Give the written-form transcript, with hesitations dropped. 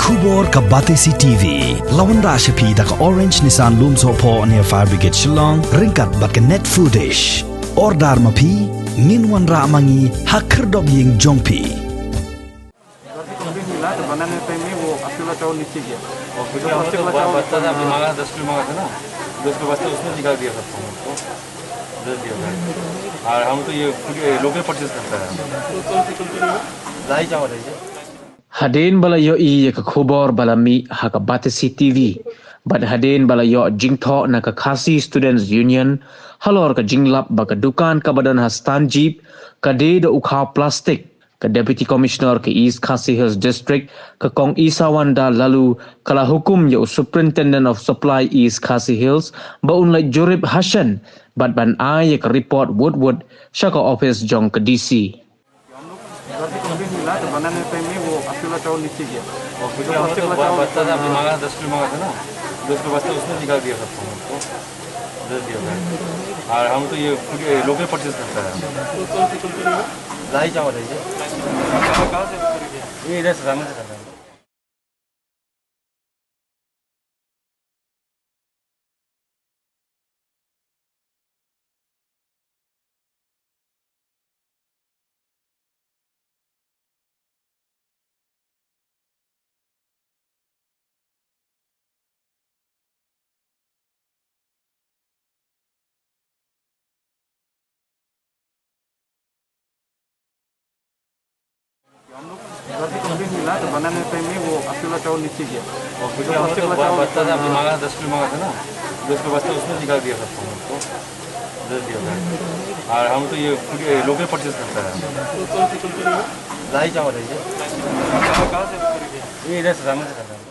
Khubor ka Batesi TV. Lawan ra shapi da ka Orange Nissan Loom Sopo near Fire Brigade Shillong. Ringkat bat ka net foodish. Ordar mapi. Minwan ra mangi hakir dog ying jongpi. और हम तो ये local purchase करता है लाई चावल है Haden bala yo I ka khubor bala mi ha ka Batesi TV. Bad haden bala yo jingtho na ka Khasi Students Union. Halor ka jinglap ba ka dukan ka badan hastan jeep. Ka de da Khaw Plastik. Ka Deputy Commissioner ka East Khasi Hills District. Ka Kong Isawanda lalu kala Hukum yo Superintendent of Supply East Khasi Hills. Ba unlai Jurip Hashan. Bad ban ay ka Ripod Woodwood. Siya ka office jong ka DC. बनाने time में वो 80 वाला चावल नीचे गया और फिर plastic वाला चावल बच्चा था मांगा 10 किलो मांगा था ना 10 किलो बस्ता उसने निकाल दिया सबको हमको दे दिया और हम तो ये लोकल परचेज करता है लाई चावल है ये इधर से सामने से करता है हम लोग घर पे कंप्लीट मिला तो बनाने टाइम में वो 80 वाला चावल नीचे गया और फिर प्लास्टिक वाला चावल बच्चा था मांगा 10 किलो मांगा था ना 10 किलो बस्ता उसने निकाल दिया सबको हमको दे दिया और हम तो ये लोकल परचेज करता है लाई चावल है ये इधर से सामने से करता है